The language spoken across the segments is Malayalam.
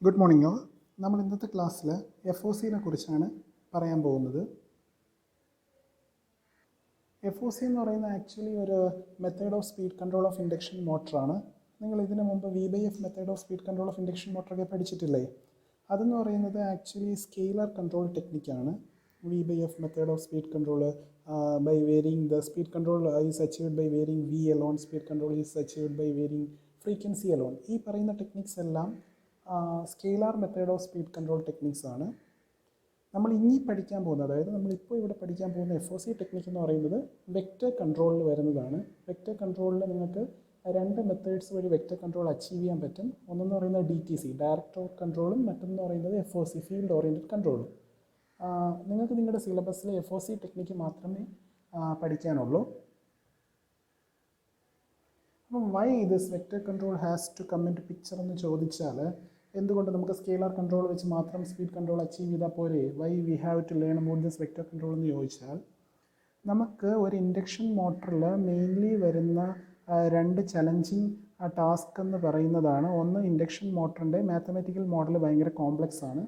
Good morning all. നമ്മൾ ഇന്നത്തെ ക്ലാസ്സിൽ FOCനെ കുറിച്ചാണ് പറയാൻ പോകുന്നത്. FOC എന്ന് പറയുന്നത് ആക്ച്വലി ഒരു method of speed control of induction മോട്ടറാണ്. നിങ്ങൾ ഇതിനു മുമ്പ് V/F method of speed control of induction മോട്ടറൊക്കെ പഠിച്ചിട്ടില്ലേ? അതെന്ന് പറയുന്നത് ആക്ച്വലി സ്കെയിലർ കൺട്രോൾ ടെക്നിക്കാണ്. V/F method of speed control by varying the speed control is achieved by varying V alone, speed control is achieved by varying frequency alone. ഈ പറയുന്ന ടെക്നിക്സ് എല്ലാം scalar method of speed control techniques ആണ്. നമ്മൾ ഇനി പഠിക്കാൻ പോകുന്നത്, അതായത് നമ്മളിപ്പോൾ ഇവിടെ പഠിക്കാൻ പോകുന്ന FOC ടെക്നിക്ക് എന്ന് പറയുന്നത് വെക്റ്റർ കൺട്രോളിൽ വരുന്നതാണ്. വെക്റ്റർ കൺട്രോളിൽ നിങ്ങൾക്ക് രണ്ട് മെത്തേഡ്സ് വഴി വെക്റ്റർ കൺട്രോൾ അച്ചീവ് ചെയ്യാൻ പറ്റും. ഒന്നെന്ന് പറയുന്നത് DTC ഡയറക്റ്റ് ടോർക്ക് കൺട്രോളും, മറ്റൊന്ന് പറയുന്നത് FOC ഫീൽഡ് ഓറിയൻറ്റഡ് കൺട്രോളും. നിങ്ങൾക്ക് നിങ്ങളുടെ സിലബസിൽ FOC ടെക്നിക്ക് മാത്രമേ പഠിക്കാനുള്ളൂ. അപ്പം why this vector control has to come into picture എന്ന് ചോദിച്ചാൽ, എന്തുകൊണ്ട് നമുക്ക് സ്കെയിലർ കൺട്രോൾ വെച്ച് മാത്രം സ്പീഡ് കൺട്രോൾ അച്ചീവ് ചെയ്താൽ പോരെ? Why we have to learn about this vector control എന്ന് ചോദിച്ചാൽ, നമുക്ക് ഒരു ഇൻഡക്ഷൻ മോട്ടറിൽ മെയിൻലി വരുന്ന രണ്ട് ചലഞ്ചിങ് ടാസ്ക് എന്ന് പറയുന്നതാണ്. ഒന്ന്, ഇൻഡക്ഷൻ മോട്ടറിൻ്റെ മാത്തമാറ്റിക്കൽ മോഡൽ ഭയങ്കര കോംപ്ലക്സ് ആണ്.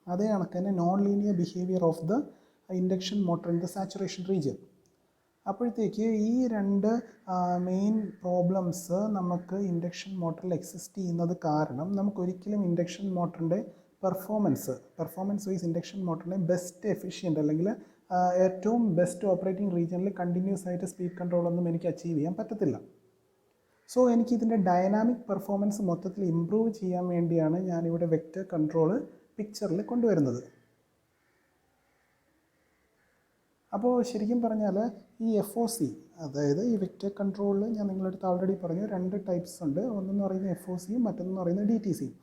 അതേ കണക്ക് തന്നെ non linear behaviour of the induction motor in the saturation region. അപ്പോഴത്തേക്ക് ഈ രണ്ട് മെയിൻ പ്രോബ്ലംസ് നമുക്ക് ഇൻഡക്ഷൻ മോട്ടറിൽ എക്സിസ്റ്റ് ചെയ്യുന്നത് കാരണം നമുക്കൊരിക്കലും ഇൻഡക്ഷൻ മോട്ടറിൻ്റെ പെർഫോമൻസ് വൈസ് ഇൻഡക്ഷൻ മോട്ടറിനെ ബെസ്റ്റ് എഫിഷ്യൻ്റ് അല്ലെങ്കിൽ ഏറ്റവും ബെസ്റ്റ് ഓപ്പറേറ്റിംഗ് റീജിയനിൽ കണ്ടിന്യൂസ് ആയിട്ട് സ്പീഡ് കൺട്രോൾ ഒന്നും എനിക്ക് അച്ചീവ് ചെയ്യാൻ പറ്റത്തില്ല. സോ എനിക്കിതിൻ്റെ ഡൈനാമിക് പെർഫോമൻസ് മൊത്തത്തിൽ ഇമ്പ്രൂവ് ചെയ്യാൻ വേണ്ടിയാണ് ഞാനിവിടെ വെക്റ്റർ കൺട്രോൾ പിക്ചറിൽ കൊണ്ടുവരുന്നത്. അപ്പോൾ ശരിക്കും പറഞ്ഞാൽ ഈ FOC, അതായത് ഈ വെക്റ്റർ കൺട്രോളിൽ ഞാൻ നിങ്ങളടുത്ത് ഓൾറെഡി പറഞ്ഞു രണ്ട് ടൈപ്സ് ഉണ്ട്. ഒന്നെന്ന് പറയുന്നത് FOCയും മറ്റൊന്നെന്ന് പറയുന്നത് DTCയും.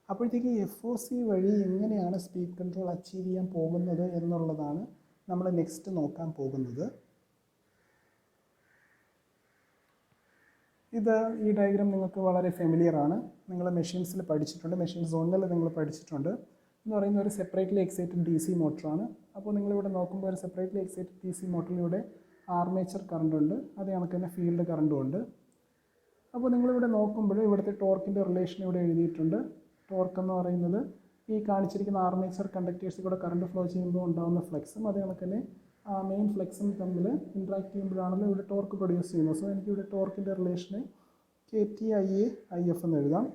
അപ്പോഴത്തേക്ക് FOC വഴി എങ്ങനെയാണ് സ്പീഡ് കൺട്രോൾ അച്ചീവ് ചെയ്യാൻ പോകുന്നത് എന്നുള്ളതാണ് നമ്മൾ നെക്സ്റ്റ് നോക്കാൻ പോകുന്നത്. ഈ ഡയഗ്രാം നിങ്ങൾക്ക് വളരെ ഫെമിലിയർ ആണ്. നിങ്ങൾ മെഷീൻസിൽ പഠിച്ചിട്ടുണ്ട്, മെഷീൻ സോണിൽ നിങ്ങൾ പഠിച്ചിട്ടുണ്ട്. എന്ന് പറയുന്ന ഒരു സെപ്പറേറ്റ്ലി എക്സൈറ്റഡ് DC മോട്ടറാണ്. അപ്പോൾ നിങ്ങളിവിടെ നോക്കുമ്പോൾ ഒരു സെപ്പറേറ്റ്ലി എക്സൈറ്റഡ് DC മോട്ടറിലൂടെ ആർമേച്ചർ കറണ്ട് ഉണ്ട്, അതേ കണക്ക് തന്നെ ഫീൽഡ് കറണ്ടും ഉണ്ട്. അപ്പോൾ നിങ്ങളിവിടെ നോക്കുമ്പോൾ ഇവിടുത്തെ ടോർക്കിൻ്റെ റിലേഷൻ ഇവിടെ എഴുതിയിട്ടുണ്ട്. ടോർക്ക് എന്ന് പറയുന്നത് ഈ കാണിച്ചിരിക്കുന്ന ആർമേച്ചർ കണ്ടക്ടേഴ്സിൽ കൂടെ കറണ്ട് ഫ്ലോ ചെയ്യുമ്പോൾ ഉണ്ടാകുന്ന ഫ്ലെക്സും അതേ കണക്ക് തന്നെ മെയിൻ ഫ്ലെക്സും തമ്മിൽ ഇൻട്രാക്ട് ചെയ്യുമ്പോഴാണല്ലോ ഇവിടെ ടോർക്ക് പ്രൊഡ്യൂസ് ചെയ്യുന്നത്. സോ എനിക്കിവിടെ ടോർക്കിൻ്റെ റിലേഷനെ KTIA/IF എന്ന് എഴുതാം.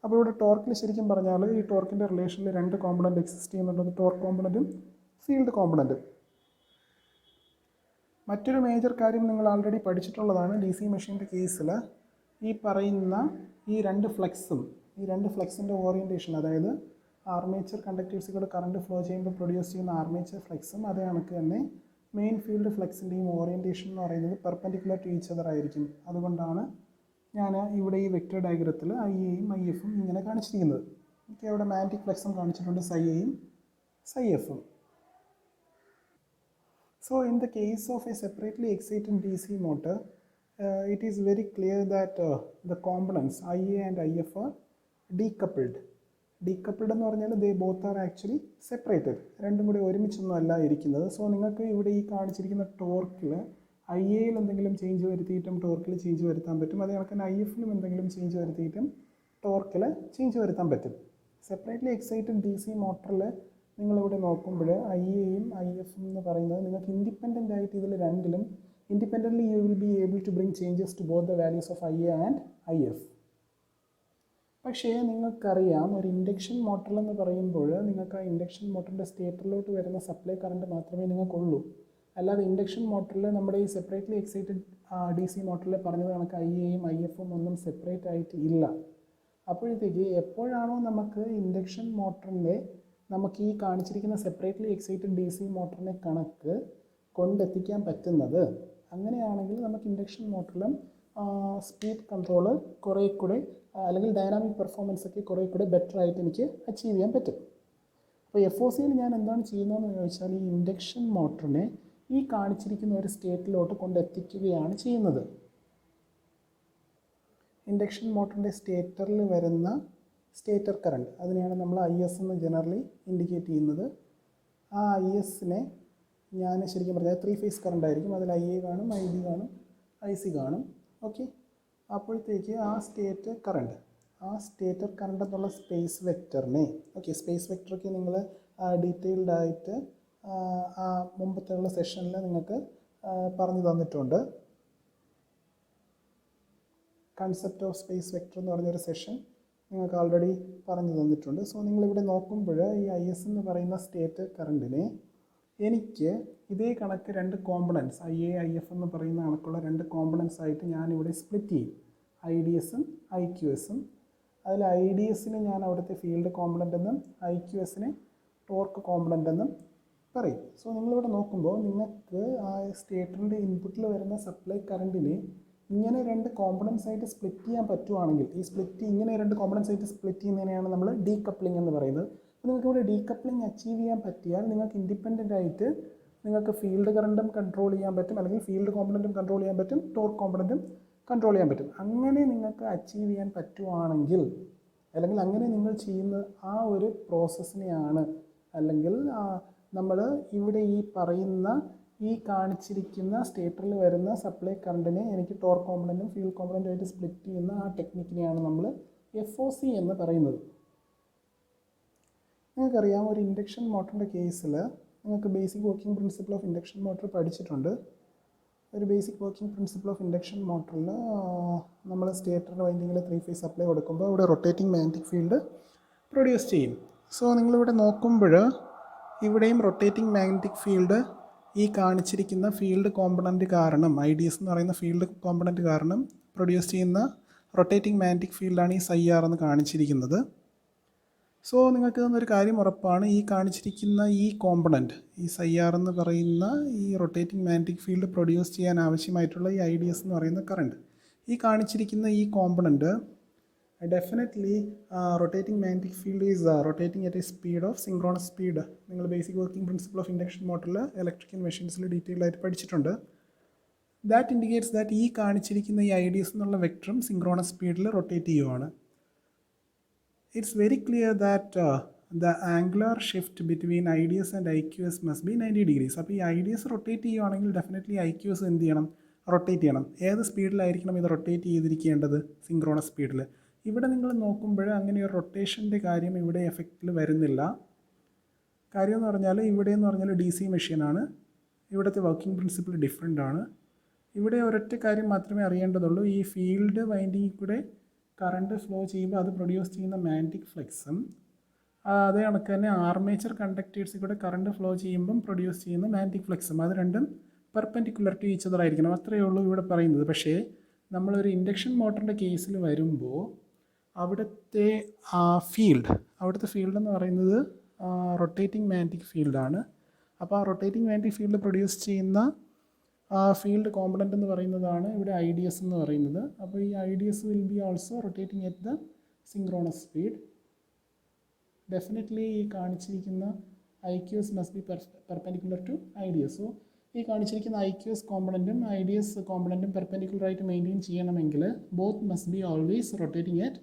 അപ്പോൾ ഇവിടെ ടോർക്കിൽ ശരിക്കും പറഞ്ഞാൽ ഈ ടോർക്കിൻ്റെ റിലേഷനിൽ രണ്ട് കോമ്പണൻറ്റ് എക്സിസ്റ്റ് ചെയ്യുന്നുള്ളത്, ടോർക്ക് കോമ്പണൻറ്റും ഫീൽഡ് കോമ്പണൻറ്റും. മറ്റൊരു മേജർ കാര്യം നിങ്ങൾ ആൾറെഡി പഠിച്ചിട്ടുള്ളതാണ്. DC മെഷീൻ്റെ കേസിൽ ഈ പറയുന്ന ഈ രണ്ട് ഫ്ലെക്സിൻ്റെ ഓറിയൻറ്റേഷൻ, അതായത് ആർമേച്ചർ കണ്ടക്ടേഴ്സിൽ കൂടെ കറണ്ട് ഫ്ലോ ചെയ്യുമ്പോൾ പ്രൊഡ്യൂസ് ചെയ്യുന്ന ആർമേച്ചർ ഫ്ലെക്സും അതേ കണക്ക് തന്നെ മെയിൻ ഫീൽഡ് ഫ്ലെക്സിൻ്റെയും ഓറിയൻറ്റേഷൻ എന്ന് പറയുന്നത് പെർപെൻഡിക്കുലർ ടു ഈച്ച് അതർ ആയിരിക്കും. അതുകൊണ്ടാണ് ഞാൻ ഇവിടെ ഈ വെക്റ്റർ ഡയഗ്രത്തിൽ IA-യും IF-ഉം ഇങ്ങനെ കാണിച്ചിരിക്കുന്നത്. എനിക്ക് അവിടെ മാഗ്നറ്റിക് ഫ്ലെക്സും കാണിച്ചിട്ടുണ്ട്, ψA-യും ψF-ഉം. So in the case of a separately excited DC motor, it is very clear that the components IA and IF are decoupled. Decoupled എന്ന് പറഞ്ഞാൽ they both are actually separated. രണ്ടും കൂടി ഒരുമിച്ചൊന്നും അല്ല ഇരിക്കുന്നത്. സോ നിങ്ങൾക്ക് ഇവിടെ ഈ കാണിച്ചിരിക്കുന്ന ടോർക്കിൽ IA-യിൽ എന്തെങ്കിലും ചേഞ്ച് വരുത്തിയിട്ടും ടോർക്കിൽ ചേഞ്ച് വരുത്താൻ പറ്റും. അതേ കണക്ക് തന്നെ IF-ലും എന്തെങ്കിലും ചേഞ്ച് വരുത്തിയിട്ടും ടോർക്കിൽ ചേഞ്ച് വരുത്താൻ പറ്റും. സെപ്പറേറ്റ്ലി എക്സൈറ്റഡ് DC മോട്ടറിൽ നിങ്ങളിവിടെ നോക്കുമ്പോൾ IA-യും IF-ഉം എന്ന് പറയുന്നത് നിങ്ങൾക്ക് ഇൻഡിപെൻഡൻ്റ് ആയിട്ട് ഇതിൽ രണ്ടിലും independently you will be able to bring changes to both the values of IA and IF. പക്ഷേ നിങ്ങൾക്കറിയാം, ഒരു ഇൻഡക്ഷൻ മോട്ടറിലെന്ന് പറയുമ്പോൾ നിങ്ങൾക്ക് ആ ഇൻഡക്ഷൻ മോട്ടറിൻ്റെ സ്റ്റേറ്ററിലോട്ട് വരുന്ന സപ്ലൈ കറണ്ട് മാത്രമേ നിങ്ങൾക്കുള്ളൂ. അല്ലാതെ ഇൻഡക്ഷൻ മോട്ടറിൽ നമ്മുടെ ഈ സെപ്പറേറ്റ്ലി എക്സൈറ്റഡ് DC മോട്ടറിൽ പറഞ്ഞത് കണക്ക് IA-യും IF-ഉം ഒന്നും സെപ്പറേറ്റ് ആയിട്ട് ഇല്ല. അപ്പോഴത്തേക്ക് എപ്പോഴാണോ നമുക്ക് ഇൻഡക്ഷൻ മോട്ടറിൻ്റെ നമുക്ക് ഈ കാണിച്ചിരിക്കുന്ന സെപ്പറേറ്റ്ലി എക്സൈറ്റഡ് DC മോട്ടറിനെ കണക്ക് കൊണ്ടെത്തിക്കാൻ പറ്റുന്നത്, അങ്ങനെയാണെങ്കിൽ നമുക്ക് ഇൻഡക്ഷൻ മോട്ടറിലും സ്പീഡ് കൺട്രോൾ കുറേ കൂടെ അല്ലെങ്കിൽ ഡൈനാമിക് പെർഫോമൻസ് ഒക്കെ കുറേ കൂടെ ബെറ്റർ ആയിട്ട് എനിക്ക് അച്ചീവ് ചെയ്യാൻ പറ്റും. അപ്പോൾ FOCയിൽ ഞാൻ എന്താണ് ചെയ്യുന്നതെന്ന് ചോദിച്ചാൽ, ഈ ഇൻഡക്ഷൻ മോട്ടറിനെ ഈ കാണിച്ചിരിക്കുന്ന ഒരു സ്റ്റേറ്റിലോട്ട് കൊണ്ടെത്തിക്കുകയാണ് ചെയ്യുന്നത്. ഇൻഡക്ഷൻ മോട്ടറിൻ്റെ സ്റ്റേറ്ററിൽ വരുന്ന സ്റ്റേറ്റർ കറണ്ട്, അതിനെയാണ് നമ്മൾ IS എന്ന് ജനറലി ഇൻഡിക്കേറ്റ് ചെയ്യുന്നത്. ആ IS-നെ ഞാൻ ശരിക്കും പറഞ്ഞാൽ 3 ഫേസ് കറണ്ട് ആയിരിക്കും. അതിൽ IA കാണും, IB കാണും, IC കാണും. ഓക്കെ, അപ്പോഴത്തേക്ക് ആ സ്റ്റേറ്റ് കറണ്ട്, ആ ആ സ്റ്റേറ്റർ കറണ്ട് എന്നുള്ള സ്പേസ് വെക്ടറിനെ, ഓക്കെ, സ്പേസ് വെക്ടറൊക്കെ നിങ്ങൾ ഡീറ്റെയിൽഡ് ആയിട്ട് ആ മുമ്പത്തെയുള്ള സെഷനിൽ നിങ്ങൾക്ക് പറഞ്ഞു തന്നിട്ടുണ്ട്. കൺസെപ്റ്റ് ഓഫ് സ്പേസ് വെക്ടർ എന്ന് പറഞ്ഞൊരു സെഷൻ നിങ്ങൾക്ക് ആൾറെഡി പറഞ്ഞു തന്നിട്ടുണ്ട്. സോ നിങ്ങളിവിടെ നോക്കുമ്പോൾ ഈ ഐ എസ് എന്ന് പറയുന്ന സ്റ്റേറ്റ് കറണ്ടിനെ എനിക്ക് ഇതേ കണക്ക് രണ്ട് components I A I F എന്ന് പറയുന്ന കണക്കുള്ള രണ്ട് കോമ്പണൻസ് ആയിട്ട് ഞാനിവിടെ സ്പ്ലിറ്റ് ചെയ്യും. ഐ ഡി എസും ഐ ക്യു എസും. അതിൽ ഐ ഡി എസിന് ഞാൻ അവിടുത്തെ ഫീൽഡ് കോമ്പണൻ്റ് എന്നും ഐ ക്യു എസിന് ടോർക്ക് കോമ്പണൻ്റ് എന്നും പറയും. സോ നിങ്ങളിവിടെ നോക്കുമ്പോൾ നിങ്ങൾക്ക് ആ സ്റ്റേറ്ററിൻ്റെ ഇൻപുട്ടിൽ വരുന്ന സപ്ലൈ കറണ്ടിനെ ഇങ്ങനെ രണ്ട് കോമ്പണൻസ് ആയിട്ട് സ്പ്ലിറ്റ് ചെയ്യാൻ പറ്റുവാണെങ്കിൽ, ഈ സ്പ്ലിറ്റ് ഇങ്ങനെ രണ്ട് കോമ്പണൻസ് ആയിട്ട് സ്പ്ലിറ്റ് ചെയ്യുന്നതിനെയാണ് നമ്മൾ ഡീകപ്ലിംഗ് എന്ന് പറയുന്നത്. അപ്പോൾ നിങ്ങൾക്ക് ഇവിടെ ഡീകപ്ലിംഗ് അച്ചീവ് ചെയ്യാൻ പറ്റിയാൽ നിങ്ങൾക്ക് ഇൻഡിപെൻഡൻ്റ് ആയിട്ട് നിങ്ങൾക്ക് ഫീൽഡ് കറണ്ടും കൺട്രോൾ ചെയ്യാൻ പറ്റും, അല്ലെങ്കിൽ ഫീൽഡ് കോമ്പണൻറ്റും കൺട്രോൾ ചെയ്യാൻ പറ്റും, ടോർക്ക് കോമ്പണൻറ്റും കൺട്രോൾ ചെയ്യാൻ പറ്റും. അങ്ങനെ നിങ്ങൾക്ക് അച്ചീവ് ചെയ്യാൻ പറ്റുവാണെങ്കിൽ, അല്ലെങ്കിൽ അങ്ങനെ നിങ്ങൾ ചെയ്യുന്ന ആ ഒരു പ്രോസസ്സിനെയാണ്, അല്ലെങ്കിൽ നമ്മൾ ഇവിടെ ഈ പറയുന്ന ഈ കാണിച്ചിരിക്കുന്ന സ്റ്റേറ്ററിൽ വരുന്ന സപ്ലൈ കറണ്ടിനെ എനിക്ക് ടോർക്ക് കോമ്പണൻറ്റും ഫീൽഡ് കോമ്പണൻറ്റും ആയിട്ട് സ്പ്ലിറ്റ് ചെയ്യുന്ന ആ ടെക്നിക്കിനെയാണ് നമ്മൾ FOC എന്ന് പറയുന്നത്. നിങ്ങൾക്കറിയാം, ഒരു ഇൻഡക്ഷൻ മോട്ടറിൻ്റെ കേസിൽ നിങ്ങൾക്ക് basic working principle of induction motor പഠിച്ചിട്ടുണ്ട്. ഒരു basic working principle of induction മോട്ടറിൽ നമ്മൾ സ്റ്റേറ്ററിൻ്റെ വൈൻഡിങ്ങിൽ 3 ഫേസ് സപ്ലൈ കൊടുക്കുമ്പോൾ ഇവിടെ റൊട്ടേറ്റിംഗ് മാഗ്നറ്റിക് ഫീൽഡ് പ്രൊഡ്യൂസ് ചെയ്യും. സോ നിങ്ങളിവിടെ നോക്കുമ്പോൾ ഇവിടെയും റൊട്ടേറ്റിംഗ് മാഗ്നറ്റിക് ഫീൽഡ് ഈ കാണിച്ചിരിക്കുന്ന ഫീൽഡ് കോമ്പണൻറ്റ് കാരണം, ഐ ഡി എസ് എന്ന് പറയുന്ന ഫീൽഡ് കോമ്പണൻറ്റ് കാരണം പ്രൊഡ്യൂസ് ചെയ്യുന്ന റൊട്ടേറ്റിംഗ് മാഗ്നറ്റിക് ഫീൽഡാണ് ഈ സൈ ആർ എന്ന് കാണിച്ചിരിക്കുന്നത്. സോ നിങ്ങൾക്ക് ഒരു കാര്യം ഉറപ്പാണ്, ഈ കാണിച്ചിരിക്കുന്ന ഈ കോമ്പണൻറ്റ്, ഈ സൈ ആർ എന്ന് പറയുന്ന ഈ റൊട്ടേറ്റിംഗ് മാഗ്നറ്റിക് ഫീൽഡ് പ്രൊഡ്യൂസ് ചെയ്യാൻ ആവശ്യമായിട്ടുള്ള ഈ ഐ ഡി എസ് എന്ന് പറയുന്ന കറണ്ട്, ഈ കാണിച്ചിരിക്കുന്ന ഈ component definitely rotating magnetic field is rotating at a speed of synchronous speed. നിങ്ങൾ basic working principle of induction മോട്ടറിൽ ഇലക്ട്രിക്കൽ മെഷീൻസിൽ ഡീറ്റെയിൽ ആയിട്ട് പഠിച്ചിട്ടുണ്ട്. ദാറ്റ് ഇൻഡിക്കേറ്റ്സ് ദാറ്റ് ഈ കാണിച്ചിരിക്കുന്ന ഈ ഐ ഡി എസ് എന്നുള്ള വെക്ടറും സിങ്ക്രോണസ് സ്പീഡിൽ റൊട്ടേറ്റ് ചെയ്യുവാണ്. It's very clear that the angular shift between IDS and IQS must be 90 degrees. അപ്പോൾ ഈ IDS റൊട്ടേറ്റ് ചെയ്യുകയാണെങ്കിൽ ഡെഫിനറ്റ്ലി IQS എന്ത് ചെയ്യണം? റൊട്ടേറ്റ് ചെയ്യണം. ഏത് സ്പീഡിലായിരിക്കണം ഇത് റൊട്ടേറ്റ് ചെയ്തിരിക്കേണ്ടത്? സിങ്ക്രോണസ് സ്പീഡിൽ. ഇവിടെ നിങ്ങൾ നോക്കുമ്പോൾ അങ്ങനെ ഒരു റൊട്ടേഷൻ്റെ കാര്യം ഇവിടെ എഫക്റ്റിൽ വരുന്നില്ല. കാര്യം എന്ന് പറഞ്ഞാൽ ഇവിടെ എന്ന് പറഞ്ഞാൽ DC മെഷീനാണ്, ഇവിടുത്തെ വർക്കിംഗ് പ്രിൻസിപ്പിൾ ഡിഫറെൻ്റ് ആണ്. ഇവിടെ ഒരൊറ്റ കാര്യം മാത്രമേ അറിയേണ്ടതുള്ളൂ, ഈ ഫീൽഡ് വൈൻഡിങ്ങിൽ കൂടെ കറണ്ട് ഫ്ലോ ചെയ്യുമ്പോൾ അത് പ്രൊഡ്യൂസ് ചെയ്യുന്ന മാഗ്നറ്റിക് ഫ്ലക്സും അതേ കണക്ക് തന്നെ ആർമേച്ചർ കണ്ടക്ടേഴ്സിൽ കൂടെ കറണ്ട് ഫ്ലോ ചെയ്യുമ്പം പ്രൊഡ്യൂസ് ചെയ്യുന്ന മാഗ്നറ്റിക് ഫ്ലക്സും, അത് രണ്ടും പെർപെൻഡിക്കുലർ ടു ഈച്ച് അതർ ആയിരിക്കണം. അത്രയേ ഉള്ളൂ ഇവിടെ പറയുന്നത്. പക്ഷേ നമ്മളൊരു ഇൻഡക്ഷൻ മോട്ടറിൻ്റെ കേസിൽ വരുമ്പോൾ അവിടുത്തെ അവിടുത്തെ ഫീൽഡ് എന്ന് പറയുന്നത് റൊട്ടേറ്റിംഗ് മാഗ്നറ്റിക് ഫീൽഡാണ്. അപ്പോൾ ആ റൊട്ടേറ്റിംഗ് മാഗ്നറ്റിക് ഫീൽഡ് പ്രൊഡ്യൂസ് ചെയ്യുന്ന ഫീൽഡ് കോമ്പണൻ്റ് എന്ന് പറയുന്നതാണ് ഇവിടെ ഐ ഡി എസ് എന്ന് പറയുന്നത്. അപ്പോൾ ഈ I D S will be also rotating at the synchronous speed. Definitely ഈ കാണിച്ചിരിക്കുന്ന I Q S must be perpendicular to I D S. So ഈ കാണിച്ചിരിക്കുന്ന ഐ ക്യു എസ് കോമ്പണൻറ്റും ഐ ഡി എസ് കോമ്പണൻറ്റും പെർപെൻഡിക്കുലർ ആയിട്ട് മെയിൻറ്റെയിൻ ചെയ്യണമെങ്കിൽ both must be always rotating at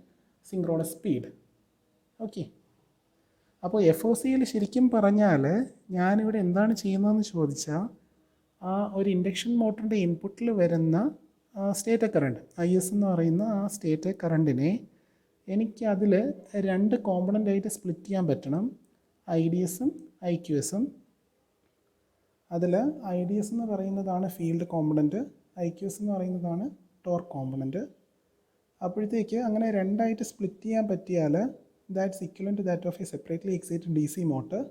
synchronous speed. Okay, അപ്പോൾ FOCയിൽ ശരിക്കും പറഞ്ഞാൽ ഞാനിവിടെ എന്താണ് ചെയ്യുന്നതെന്ന് ചോദിച്ചാൽ, ആ ഒരു ഇൻഡക്ഷൻ മോട്ടറിൻ്റെ ഇൻപുട്ടിൽ വരുന്ന സ്റ്റേറ്റർ കറണ്ട് IS എന്ന് പറയുന്ന ആ സ്റ്റേറ്റർ കറണ്ടിനെ എനിക്ക് അതിൽ രണ്ട് കോമ്പണൻ്റ് ആയിട്ട് സ്പ്ലിറ്റ് ചെയ്യാൻ പറ്റണം, IDSഉം IQSഉം. അതിൽ IDS എന്ന് പറയുന്നതാണ് ഫീൽഡ് കോമ്പണൻറ്റ്, IQS എന്ന് പറയുന്നതാണ് ടോർക്ക് കോമ്പണൻറ്റ്. അപ്പോഴത്തേക്ക് അങ്ങനെ രണ്ടായിട്ട് സ്പ്ലിറ്റ് ചെയ്യാൻ പറ്റിയാൽ that's equivalent to that of a separately excited DC motor.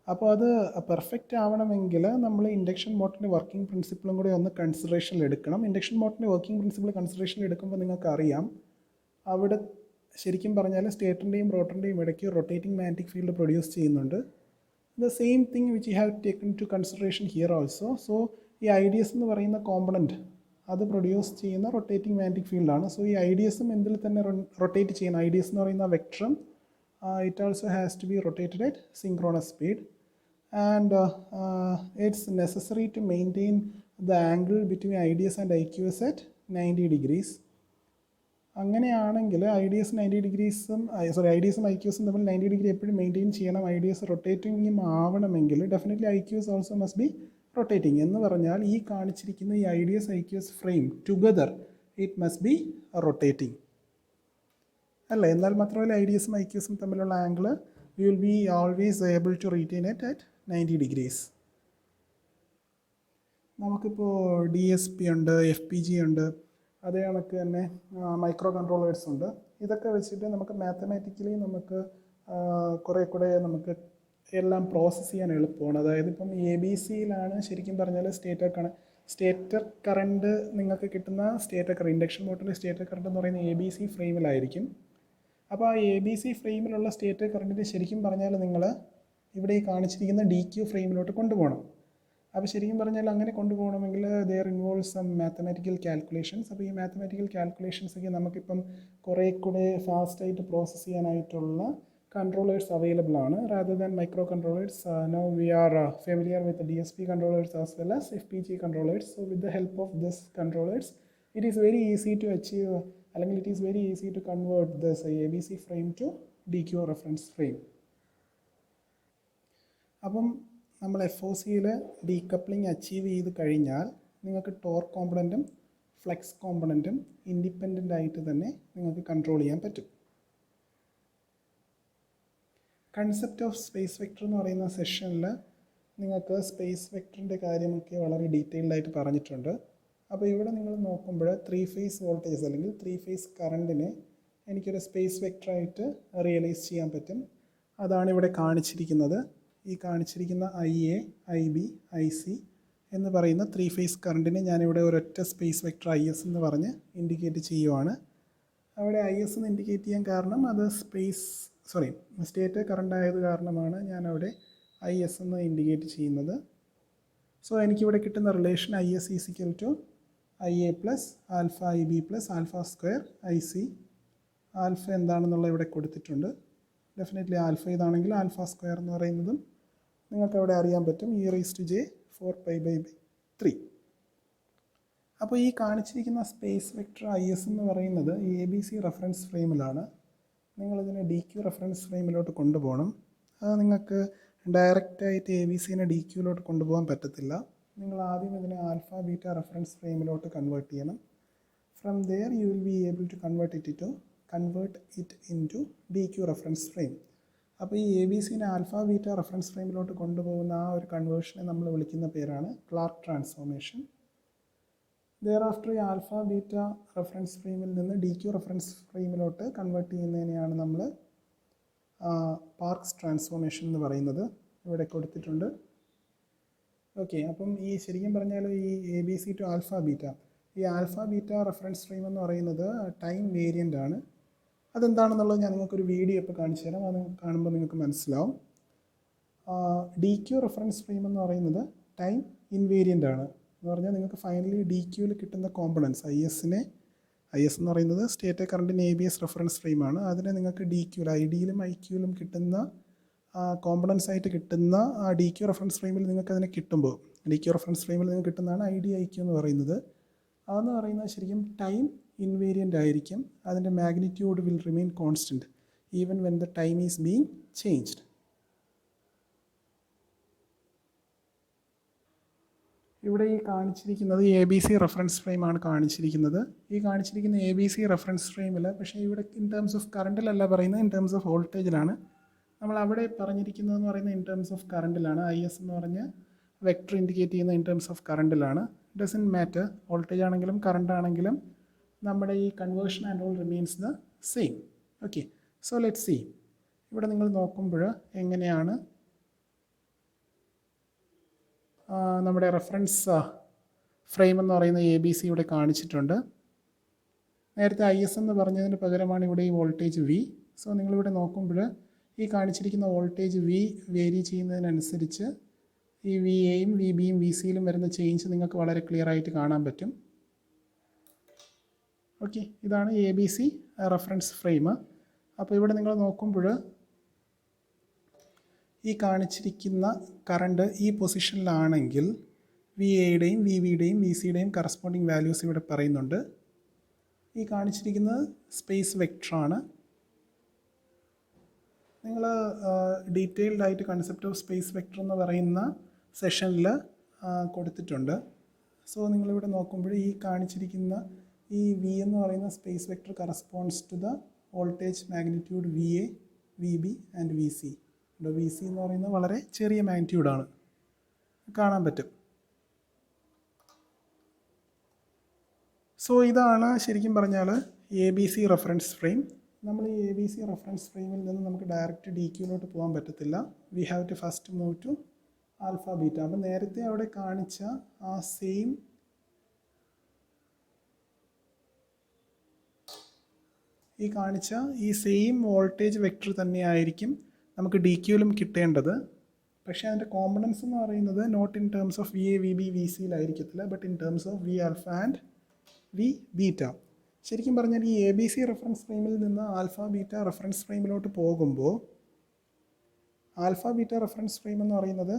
അപ്പോൾ അത് പെർഫെക്റ്റ് ആവണമെങ്കിൽ നമ്മൾ ഇൻഡക്ഷൻ മോട്ടറിൻ്റെ വർക്കിംഗ് പ്രിൻസിപ്പിളും കൂടി ഒന്ന് കൺസിഡറേഷനിൽ എടുക്കണം. ഇൻഡക്ഷൻ മോട്ടറിൻ്റെ വർക്കിംഗ് പ്രിൻസിപ്പിൾ കൺസിഡറേഷനിൽ എടുക്കുമ്പോൾ നിങ്ങൾക്കറിയാം, അവിടെ ശരിക്കും പറഞ്ഞാൽ സ്റ്റേറ്ററിൻ്റെയും റോട്ടറിൻ്റെയും ഇടയ്ക്ക് റൊട്ടേറ്റിംഗ് മാഗ്നറ്റിക് ഫീൽഡ് പ്രൊഡ്യൂസ് ചെയ്യുന്നുണ്ട്. The same thing which you have taken to consideration here also. So ഈ IDS എന്ന് പറയുന്ന കോമ്പണൻറ്റ് അത് പ്രൊഡ്യൂസ് ചെയ്യുന്ന റൊട്ടേറ്റിംഗ് മാഗ്നറ്റിക് ഫീൽഡാണ്. സോ ഈ IDSഉം എന്തിൽ തന്നെ റൊട്ടേറ്റ് ചെയ്യണം. IDS എന്ന് പറയുന്ന വെക്ടറും it also has to be rotated at synchronous speed, and it's necessary to maintain the angle between IDS and IQS at 90 degrees. അങ്ങനെയാണെങ്കിൽ IDS 90 ഡിഗ്രീസും IDSഉം IQSഉം തമ്മിൽ 90 ഡിഗ്രി എപ്പോഴും മെയിൻറ്റെയിൻ ചെയ്യണം. IDS റൊട്ടേറ്റിംഗും ആവണമെങ്കിൽ definitely IQS also must be rotating. എന്ന് പറഞ്ഞാൽ ഈ കാണിച്ചിരിക്കുന്ന ഈ IDS IQS frame together it must be rotating. അല്ല, എന്നാൽ മാത്രമല്ല ഐ ഡി എസും ഐ ക്യൂസും തമ്മിലുള്ള angle we will be always able to retain it at 90 degrees. നമുക്കിപ്പോൾ ഡി എസ് പി ഉണ്ട്, എഫ് പി ജി ഉണ്ട്, അതേ കണക്ക് തന്നെ മൈക്രോ കൺട്രോളേഴ്സ് ഉണ്ട്. ഇതൊക്കെ വെച്ചിട്ട് നമുക്ക് മാത്തമാറ്റിക്കലി നമുക്ക് കുറേ കൂടെ നമുക്ക് എല്ലാം പ്രോസസ്സ് ചെയ്യാൻ എളുപ്പമാണ്. അതായത് ഇപ്പം എ ബി സിയിലാണ് ശരിക്കും പറഞ്ഞാൽ സ്റ്റേറ്റർ കറണ്ട് നിങ്ങൾക്ക് കിട്ടുന്ന സ്റ്റേറ്റർ കറണ്ട്, ഇൻഡക്ഷൻ മോട്ടറിൻ്റെ സ്റ്റേറ്റർ കറണ്ട് എന്ന് പറയുന്നത് എ ബി സി ഫ്രെയിമിലായിരിക്കും. അപ്പോൾ ആ എ ബി സി ഫ്രെയിമിലുള്ള സ്റ്റേറ്റർ കറണ്ടിന് ശരിക്കും പറഞ്ഞാൽ നിങ്ങൾ ഇവിടെ ഈ കാണിച്ചിരിക്കുന്ന ഡി ക്യു ഫ്രെയിമിലോട്ട് കൊണ്ടുപോകണം. അപ്പോൾ ശരിക്കും പറഞ്ഞാൽ അങ്ങനെ കൊണ്ടുപോകണമെങ്കിൽ there involve some mathematical calculations. അപ്പോൾ ഈ മാത്തമാറ്റിക്കൽ കാൽക്കുലേഷൻസൊക്കെ നമുക്കിപ്പം കുറേ കൂടെ ഫാസ്റ്റായിട്ട് പ്രോസസ്സ് ചെയ്യാനായിട്ടുള്ള controllers available ആണ്, rather than micro controllers. Now we are familiar with the DSP controllers as well as FPG controllers. So with the help of this controllers, it is very easy to achieve, അല്ലെങ്കിൽ it is very easy to convert this ABC frame to DQ reference frame. അപ്പം നമ്മൾ FOCയിൽ ഡീകപ്ലിംഗ് അച്ചീവ് ചെയ്ത് കഴിഞ്ഞാൽ നിങ്ങൾക്ക് ടോർക്ക് കോമ്പണൻറ്റും ഫ്ലെക്സ് കോമ്പണൻറ്റും ഇൻഡിപെൻഡൻ്റ് ആയിട്ട് തന്നെ നിങ്ങൾക്ക് കൺട്രോൾ ചെയ്യാൻ പറ്റും. കൺസെപ്റ്റ് ഓഫ് സ്പേസ് വെക്ടർ എന്ന് പറയുന്ന സെഷനിൽ നിങ്ങൾക്ക് സ്പേസ് വെക്ടറിൻ്റെ കാര്യമൊക്കെ വളരെ ഡീറ്റെയിൽഡ് ആയിട്ട് പറഞ്ഞിട്ടുണ്ട്. അപ്പോൾ ഇവിടെ നിങ്ങൾ നോക്കുമ്പോൾ 3 ഫേസ് വോൾട്ടേജ് അല്ലെങ്കിൽ 3 ഫേസ് കറണ്ടിനെ എനിക്കൊരു സ്പേസ് വെക്ടറായിട്ട് റിയലൈസ് ചെയ്യാൻ പറ്റും. അതാണ് ഇവിടെ കാണിച്ചിരിക്കുന്നത്. ഈ കാണിച്ചിരിക്കുന്ന IA, IB, IC എന്ന് പറയുന്ന 3 ഫേസ് കറണ്ടിനെ ഞാനിവിടെ ഒരൊറ്റ സ്പേസ് വെക്ടർ IS എന്ന് പറഞ്ഞ് ഇൻഡിക്കേറ്റ് ചെയ്യുവാണ്. അവിടെ IS എന്ന് ഇൻഡിക്കേറ്റ് ചെയ്യാൻ കാരണം അത് സ്റ്റേറ്റർ കറണ്ട് ആയത് കാരണമാണ് ഞാൻ അവിടെ IS എന്ന് ഇൻഡിക്കേറ്റ് ചെയ്യുന്നത്. സോ എനിക്കിവിടെ കിട്ടുന്ന relation IS equal to IA plus alpha IB plus alpha square IC. Alpha എന്താണെന്നുള്ള ഇവിടെ കൊടുത്തിട്ടുണ്ട്. ഡെഫിനറ്റ്ലി ആൽഫ ഇതാണെങ്കിൽ ആൽഫ സ്ക്വയർ എന്ന് പറയുന്നതും നിങ്ങൾക്ക് അവിടെ അറിയാൻ പറ്റും, e⁻⁴ അപ്പോൾ ഈ കാണിച്ചിരിക്കുന്ന സ്പേസ് വെക്ടർ IS എന്ന് പറയുന്നത് ABC റെഫറൻസ് ഫ്രെയിമിലാണ്. നിങ്ങളിതിനെ DQ റെഫറൻസ് ഫ്രെയിമിലോട്ട് കൊണ്ടുപോകണം. അത് നിങ്ങൾക്ക് ഡയറക്റ്റായിട്ട് ABCനെ DQയിലോട്ട് കൊണ്ടുപോകാൻ പറ്റത്തില്ല. നിങ്ങൾ ആദ്യം ഇതിനെ ആൽഫ ബീറ്റ റെഫറൻസ് ഫ്രെയിമിലോട്ട് കൺവേർട്ട് ചെയ്യണം. From there you will be able to convert it into DQ reference frame. അപ്പോൾ ഈ ABCനെ ആൽഫ ബീറ്റ റെഫറൻസ് ഫ്രെയിമിലോട്ട് കൊണ്ടുപോകുന്ന ആ ഒരു കൺവേർഷനെ നമ്മൾ വിളിക്കുന്ന പേരാണ് ക്ലാർക്ക് ട്രാൻസ്ഫോർമേഷൻ. thereafter ഈ ആൽഫ ബീറ്റ റെഫറൻസ് ഫ്രെയിമിൽ നിന്ന് DQ റെഫറൻസ് ഫ്രെയിമിലോട്ട് കൺവേർട്ട് ചെയ്യുന്നതിനെയാണ് നമ്മൾ പാർക്സ് ട്രാൻസ്ഫോർമേഷൻ എന്ന് പറയുന്നത്. ഇവിടെ കൊടുത്തിട്ടുണ്ട്. ഓക്കെ, അപ്പം ഈ ശരിക്കും പറഞ്ഞാൽ ഈ ABC ടു ആൽഫ ബീറ്റ, ഈ ആൽഫ ബീറ്റ റെഫറൻസ് ഫ്രെയിം എന്ന് പറയുന്നത് ടൈം വേരിയൻ്റ് ആണ്. അതെന്താണെന്നുള്ളത് ഞാൻ നിങ്ങൾക്കൊരു വീഡിയോ ഇപ്പോൾ കാണിച്ചു തരാം. അത് കാണുമ്പോൾ നിങ്ങൾക്ക് മനസ്സിലാവും. DQ റെഫറൻസ് ഫ്രെയിം എന്ന് പറയുന്നത് ടൈം ഇൻവേരിയൻ്റ് ആണ്. എന്ന് പറഞ്ഞാൽ നിങ്ങൾക്ക് ഫൈനലി DQയിൽ കിട്ടുന്ന കോമ്പണൻസ് IS എന്ന് പറയുന്നത് സ്റ്റേറ്റർ കറണ്ടിന് ABS റെഫറൻസ് ഫ്രെയിമാണ്. അതിനെ നിങ്ങൾക്ക് DQയിൽ IDയിലും IQയിലും കിട്ടുന്ന കോമ്പണൻസ് ആയിട്ട് കിട്ടുന്ന ആ DQ റെഫറൻസ് ഫ്രെയിമിൽ നിങ്ങൾക്ക് അതിനെ കിട്ടുമ്പോൾ DQ റെഫറൻസ് ഫ്രെയിമിൽ നിങ്ങൾക്ക് കിട്ടുന്നതാണ് ID IQ എന്ന് പറയുന്നത്. അതെന്ന് പറയുന്നത് ശരിക്കും ടൈം ഇൻവേരിയൻ്റ് ആയിരിക്കും. അതിൻ്റെ magnitude will remain constant even when the time is being changed. ഇവിടെ ഈ കാണിച്ചിരിക്കുന്നത് ABC റെഫറൻസ് ഫ്രെയിമാണ് കാണിച്ചിരിക്കുന്നത്. ഈ കാണിച്ചിരിക്കുന്ന ABC റെഫറൻസ് ഫ്രെയിമിൽ പക്ഷേ ഇവിടെ ഇൻ ടേംസ് ഓഫ് കറണ്ടിലല്ല പറയുന്നത്, ഇൻ ടേംസ് ഓഫ് വോൾട്ടേജിലാണ്. നമ്മൾ അവിടെ പറഞ്ഞിരിക്കുന്നതെന്ന് പറയുന്നത് ഇൻ ടേംസ് ഓഫ് കറണ്ടിലാണ്. IS എന്ന് പറഞ്ഞ് വെക്ടർ ഇൻഡിക്കേറ്റ് ചെയ്യുന്ന ഇൻ ടേംസ് ഓഫ് കറണ്ടിലാണ്. ഡസൻറ്റ് മാറ്റർ, വോൾട്ടേജ് ആണെങ്കിലും കറണ്ട് ആണെങ്കിലും നമ്മുടെ ഈ conversion and all remains the same. Okay, so let see. ഇവിടെ നിങ്ങൾ നോക്കുമ്പോൾ എങ്ങനെയാണ് നമ്മുടെ റെഫറൻസ് ഫ്രെയിം എന്ന് പറയുന്ന ABC ഇവിടെ കാണിച്ചിട്ടുണ്ട്. നേരത്തെ IS എന്ന് പറഞ്ഞതിന് പകരമാണ് ഇവിടെ ഈ വോൾട്ടേജ് V. സോ നിങ്ങളിവിടെ നോക്കുമ്പോൾ ഈ കാണിച്ചിരിക്കുന്ന വോൾട്ടേജ് V വേരി ചെയ്യുന്നതിനനുസരിച്ച് ഈ VAയും VBയും VCയിലും വരുന്ന ചേഞ്ച് നിങ്ങൾക്ക് വളരെ ക്ലിയർ ആയിട്ട് കാണാൻ പറ്റും. ഓക്കെ, ഇതാണ് ABC റെഫറൻസ് ഫ്രെയിം. അപ്പോൾ ഇവിടെ നിങ്ങൾ നോക്കുമ്പോൾ ഈ കാണിച്ചിരിക്കുന്ന കറണ്ട് ഈ പൊസിഷനിലാണെങ്കിൽ VAയുടെയും VBയുടെയും VCയുടെയും കറസ്പോണ്ടിങ് വാല്യൂസ് ഇവിടെ പറയുന്നുണ്ട്. ഈ കാണിച്ചിരിക്കുന്നത് സ്പേസ് വെക്ടറാണ്. നിങ്ങൾ ഡീറ്റെയിൽഡ് ആയിട്ട് കൺസെപ്റ്റ് ഓഫ് സ്പേസ് വെക്ടർ എന്ന് പറയുന്ന സെഷനിൽ കൊടുത്തിട്ടുണ്ട്. സോ നിങ്ങളിവിടെ നോക്കുമ്പോൾ ഈ കാണിച്ചിരിക്കുന്ന ഈ V എന്ന് പറയുന്ന space vector corresponds to the voltage magnitude V A, V B and V C. V C എന്ന് പറയുന്നത് വളരെ ചെറിയ മാഗ്നിറ്റ്യൂഡാണ്, കാണാൻ പറ്റും. സോ ഇതാണ് ശരിക്കും പറഞ്ഞാൽ A B C reference frame. നമ്മൾ ഈ എ ബി സി റെഫറൻസ് ഫ്രെയിമിൽ നിന്ന് നമുക്ക് ഡയറക്റ്റ് ഡി ക്യൂലോട്ട് പോകാൻ പറ്റത്തില്ല. We have to first move to alpha beta. അപ്പം നേരത്തെ അവിടെ കാണിച്ച ആ സെയിം ഈ സെയിം വോൾട്ടേജ് വെക്ടർ തന്നെയായിരിക്കും നമുക്ക് ഡി ക്യൂലും കിട്ടേണ്ടത്. പക്ഷേ അതിൻ്റെ കോമ്പണൻസ് എന്ന് പറയുന്നത് not in terms of V A, V B, V സിയിലായിരിക്കത്തില്ല, but in terms of V alpha and V beta. ശരിക്കും പറഞ്ഞാൽ ഈ എ ബി സി റെഫറൻസ് ഫ്രെയിമിൽ നിന്ന് ആൽഫ ബീറ്റ റെഫറൻസ് ഫ്രെയിമിലോട്ട് പോകുമ്പോൾ ആൽഫ ബീറ്റ റെഫറൻസ് ഫ്രെയിം എന്ന് പറയുന്നത്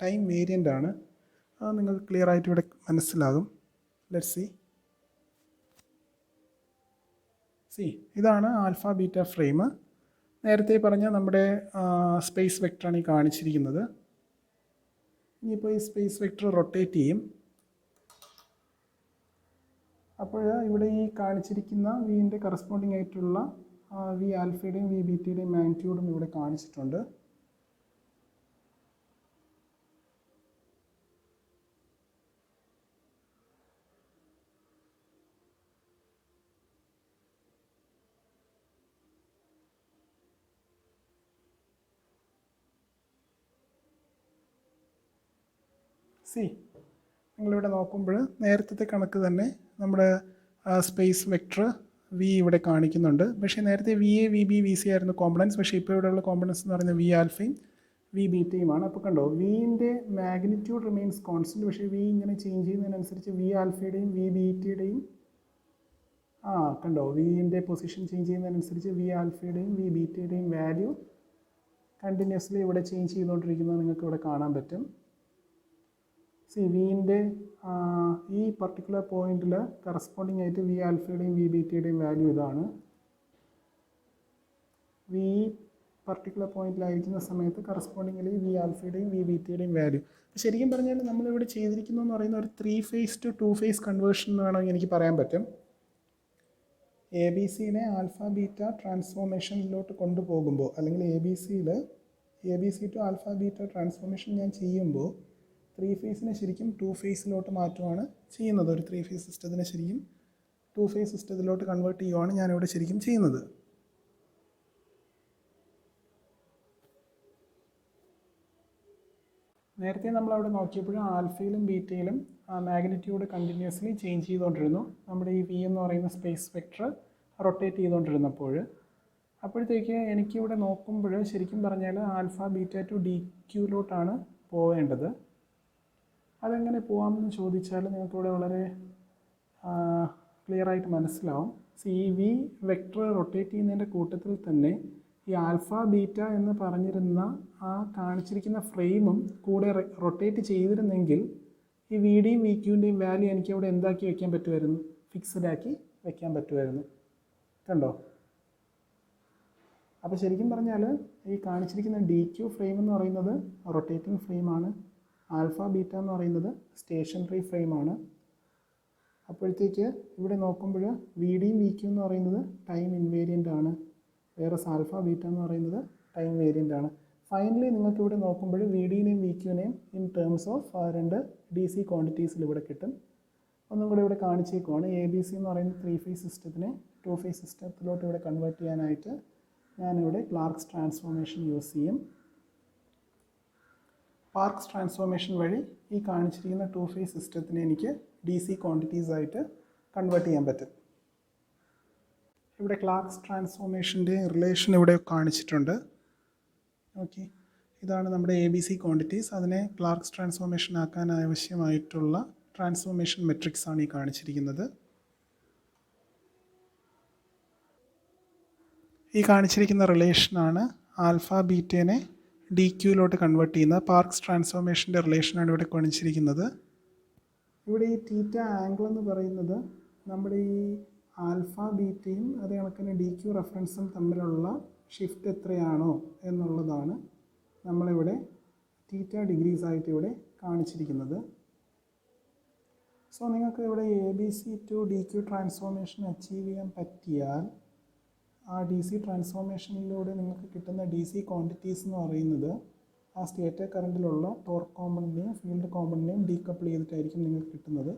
ടൈം വേരിയൻ്റ് ആണ്. അത് നിങ്ങൾക്ക് ക്ലിയർ ആയിട്ട് ഇവിടെ മനസ്സിലാകും. ലെറ്റ്സ് സി ഇതാണ് ആൽഫ ബീറ്റ ഫ്രെയിം. നേരത്തെ പറഞ്ഞ നമ്മുടെ സ്പേസ് വെക്ടറാണ് ഈ കാണിച്ചിരിക്കുന്നത്. ഇനിയിപ്പോൾ ഈ സ്പേസ് വെക്ടർ റൊട്ടേറ്റ് ചെയ്യും. അപ്പോൾ ഇവിടെ ഈ കാണിച്ചിരിക്കുന്ന വിൻ്റെ കറസ്പോണ്ടിങ് ആയിട്ടുള്ള വി ആൽഫയുടെയും വി ബീറ്റയുടെയും മാഗ്നിറ്റ്യൂഡും ഇവിടെ കാണിച്ചിട്ടുണ്ട്. നിങ്ങളിവിടെ നോക്കുമ്പോൾ നേരത്തെ കണക്ക് തന്നെ നമ്മുടെ സ്പേസ് വെക്ടർ വി ഇവിടെ കാണിക്കുന്നുണ്ട്. പക്ഷേ നേരത്തെ V A, V B, V C ആയിരുന്നു കോമ്പണൻസ്. പക്ഷേ ഇപ്പോൾ ഇവിടെയുള്ള കോമ്പണൻസ് എന്ന് പറയുന്നത് വി ആൽഫയും വി ബീറ്റയുമാണ്. അപ്പോൾ കണ്ടോ, വിൻ്റെ മാഗ്നിറ്റ്യൂഡ് റിമെയിൻസ് കോൺസ്റ്റൻറ്റ്. പക്ഷേ വി ഇങ്ങനെ ചേഞ്ച് ചെയ്യുന്നതിനനുസരിച്ച് വി ആൽഫയുടെയും വി ബീറ്റയുടെയും കണ്ടോ, വിൻ്റെ പൊസിഷൻ ചേഞ്ച് ചെയ്യുന്നതിനനുസരിച്ച് വി ആൽഫയുടെയും വി ബീറ്റയുടെയും വാല്യൂ കണ്ടിന്യൂസ്ലി ഇവിടെ ചേഞ്ച് ചെയ്തുകൊണ്ടിരിക്കുന്നത് നിങ്ങൾക്ക് ഇവിടെ കാണാൻ പറ്റും. വിൻ്റെ ഈ പർട്ടിക്കുലർ പോയിന്റിൽ കറസ്പോണ്ടിങ് ആയിട്ട് വി ആൽഫയുടെയും വി ബീറ്റയുടെയും വാല്യൂ ഇതാണ്. വി പർട്ടിക്കുലർ പോയിന്റിലായിരിക്കുന്ന സമയത്ത് കറസ്പോണ്ടിങ്ങിലി വി ആൽഫയുടെയും വി ബീറ്റയുടെയും വാല്യൂ. ശരിക്കും പറഞ്ഞാൽ നമ്മളിവിടെ ചെയ്തിരിക്കുന്നു എന്ന് പറയുന്ന ഒരു 3 phase to 2 phase കൺവേർഷൻ എന്ന് വേണമെങ്കിൽ എനിക്ക് പറയാൻ പറ്റും. എ ബി സിനെ ആൽഫ ബീറ്റ ട്രാൻസ്ഫോർമേഷനിലോട്ട് കൊണ്ടുപോകുമ്പോൾ, അല്ലെങ്കിൽ A B C to alpha beta transformation ഞാൻ ചെയ്യുമ്പോൾ 3 phase ശരിക്കും 2 phase മാറ്റുകയാണ് ചെയ്യുന്നത്. ഒരു 3 phase സിസ്റ്റത്തിനെ ശരിക്കും 2 phase സിസ്റ്റത്തിലോട്ട് കൺവേർട്ട് ചെയ്യുകയാണ് ഞാനിവിടെ ശരിക്കും ചെയ്യുന്നത്. നേരത്തെ നമ്മളവിടെ നോക്കിയപ്പോഴും ആൽഫയിലും ബീറ്റയിലും മാഗ്നിറ്റ്യൂഡ് കണ്ടിന്യൂസ്ലി ചേഞ്ച് ചെയ്തുകൊണ്ടിരുന്നു. നമ്മുടെ ഈ വി എന്ന് പറയുന്ന സ്പേസ് വെക്ടർ റൊട്ടേറ്റ് ചെയ്തുകൊണ്ടിരുന്നപ്പോൾ. അപ്പോഴത്തേക്ക് എനിക്കിവിടെ നോക്കുമ്പോൾ ശരിക്കും പറഞ്ഞാൽ ആൽഫ ബീറ്റ ടു ഡി ക്യൂലോട്ടാണ് പോവേണ്ടത്. അതെങ്ങനെ പോകാമെന്ന് ചോദിച്ചാൽ നിങ്ങൾക്കിവിടെ വളരെ ക്ലിയർ ആയിട്ട് മനസ്സിലാവും. ഈ വി വെക്ടർ റൊട്ടേറ്റ് ചെയ്യുന്നതിൻ്റെ കൂട്ടത്തിൽ തന്നെ ഈ ആൽഫ ബീറ്റ എന്ന് പറഞ്ഞിരുന്ന ആ കാണിച്ചിരിക്കുന്ന ഫ്രെയിമും കൂടെ റൊട്ടേറ്റ് ചെയ്തിരുന്നെങ്കിൽ ഈ വി ഡിയും വി ക്യൂവിൻ്റെയും വാല്യൂ എനിക്ക് അവിടെ എന്താക്കി വയ്ക്കാൻ പറ്റുമായിരുന്നു, ഫിക്സഡ് ആക്കി വയ്ക്കാൻ പറ്റുമായിരുന്നു. കണ്ടോ? അപ്പോൾ ശരിക്കും പറഞ്ഞാൽ ഈ കാണിച്ചിരിക്കുന്ന ഡി ക്യൂ ഫ്രെയിം എന്ന് പറയുന്നത് റൊട്ടേറ്റിംഗ് ഫ്രെയിമാണ്. ആൽഫ ബീറ്റ എന്ന് പറയുന്നത് സ്റ്റേഷനറി ഫ്രെയിമാണ്. അപ്പോഴത്തേക്ക് ഇവിടെ നോക്കുമ്പോൾ വി ഡിയും വി ക്യൂ എന്ന് പറയുന്നത് ടൈം ഇൻവേരിയൻ്റ് ആണ്, വേറെ ആൽഫ ബീറ്റ എന്ന് പറയുന്നത് ടൈം വേരിയൻ്റ് ആണ്. ഫൈനലി നിങ്ങൾക്ക് ഇവിടെ നോക്കുമ്പോൾ വി ഡിനെയും വി ക്യൂനെയും ഇൻ ടേംസ് ഓഫ് 2 DC ക്വാണ്ടിറ്റീസിൽ ഇവിടെ കിട്ടും. ഒന്നും കൂടെ ഇവിടെ കാണിച്ചേക്കുവാണ്. എ ബി സി എന്ന് പറയുന്ന 3 phase സിസ്റ്റത്തിനെ 2 phase സിസ്റ്റത്തിലോട്ട് ഇവിടെ കൺവേർട്ട് ചെയ്യാനായിട്ട് ഞാനിവിടെ ക്ലാർക്സ് ട്രാൻസ്ഫോർമേഷൻ യൂസ് ചെയ്യും. ക്ലാർക്സ് ട്രാൻസ്ഫോർമേഷൻ വഴി ഈ കാണിച്ചിരിക്കുന്ന 2 phase സിസ്റ്റത്തിനെ എനിക്ക് DC ക്വാണ്ടിറ്റീസ് ആയിട്ട് കൺവേർട്ട് ചെയ്യാൻ പറ്റും. ഇവിടെ ക്ലാർക്സ് ട്രാൻസ്ഫോർമേഷൻ്റെ റിലേഷൻ ഇവിടെ കാണിച്ചിട്ടുണ്ട്. ഓക്കെ, ഇതാണ് നമ്മുടെ എ ബി സി ക്വാണ്ടിറ്റീസ്. അതിനെ ക്ലാർക്സ് ട്രാൻസ്ഫോർമേഷൻ ആക്കാൻ ആവശ്യമായിട്ടുള്ള ട്രാൻസ്ഫോർമേഷൻ മെട്രിക്സ് ആണ് ഈ കാണിച്ചിരിക്കുന്നത്. ഈ കാണിച്ചിരിക്കുന്ന റിലേഷനാണ് ആൽഫ ബീറ്റേനെ ഡി ക്യൂയിലോട്ട് കൺവേർട്ട് ചെയ്യുന്നത്. പാർക്സ് ട്രാൻസ്ഫോർമേഷൻ്റെ റിലേഷനാണ് ഇവിടെ കാണിച്ചിരിക്കുന്നത്. ഇവിടെ ഈ തീറ്റ ആംഗിൾ എന്ന് പറയുന്നത് നമ്മുടെ ഈ ആൽഫ ബീറ്റയും അതേ കണക്കിന് ഡി ക്യൂ റെഫറൻസും തമ്മിലുള്ള ഷിഫ്റ്റ് എത്രയാണോ എന്നുള്ളതാണ് നമ്മളിവിടെ തീറ്റ ഡിഗ്രീസ് ആയിട്ട് ഇവിടെ കാണിച്ചിരിക്കുന്നത്. സോ നിങ്ങൾക്ക് ഇവിടെ A B C to D Q transformation achieve ചെയ്യാൻ പറ്റിയാൽ ആ ഡി സി ട്രാൻസ്ഫോർമേഷനിലൂടെ നിങ്ങൾക്ക് കിട്ടുന്ന ഡി സി ക്വാണ്ടിറ്റീസ് എന്ന് പറയുന്നത് ആ സ്റ്റേറ്റർ കറണ്ടിലുള്ള ടോർക്ക് കോമ്പണൻറ്റിനെയും ഫീൽഡ് കോമ്പണൻറ്റിനെയും ഡീകപ്പിൾ ചെയ്തിട്ടായിരിക്കും നിങ്ങൾക്ക് കിട്ടുന്നത്.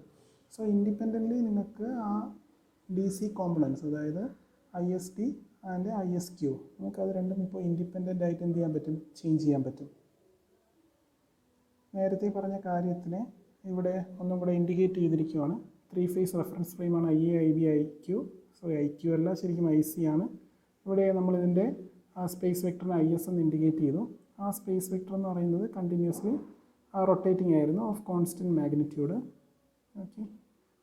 സോ ഇൻഡിപെൻഡൻ്റ്ലി നിങ്ങൾക്ക് ആ ഡി സി കോമ്പണൻസ്, അതായത് I S T and I S Q, നമുക്ക് അത് രണ്ടും ഇപ്പോൾ ഇൻഡിപെൻഡൻ്റ് ആയിട്ട് എന്ത് ചെയ്യാൻ പറ്റും, ചേഞ്ച് ചെയ്യാൻ പറ്റും. നേരത്തെ പറഞ്ഞ കാര്യത്തിനെ ഇവിടെ ഒന്നും കൂടെ ഇൻഡിക്കേറ്റ് ചെയ്തിരിക്കുകയാണ്. 3 ഫേസ് റെഫറൻസ് ഫ്രെയിമാണ് I A, I B, I Q. Sorry, I Q അല്ല, ശരിക്കും ഐ സി ആണ്. ഇവിടെ നമ്മളിതിൻ്റെ ആ സ്പേസ് വെക്ടറിനെ ഐ എസ് എന്ന് ഇൻഡിക്കേറ്റ് ചെയ്തു. ആ സ്പേസ് വെക്ടർ എന്ന് പറയുന്നത് കണ്ടിന്യൂസ്ലി റൊട്ടേറ്റിംഗ് ആയിരുന്നു, ഓഫ് കോൺസ്റ്റൻറ്റ് മാഗ്നിറ്റ്യൂഡ്. ഓക്കെ,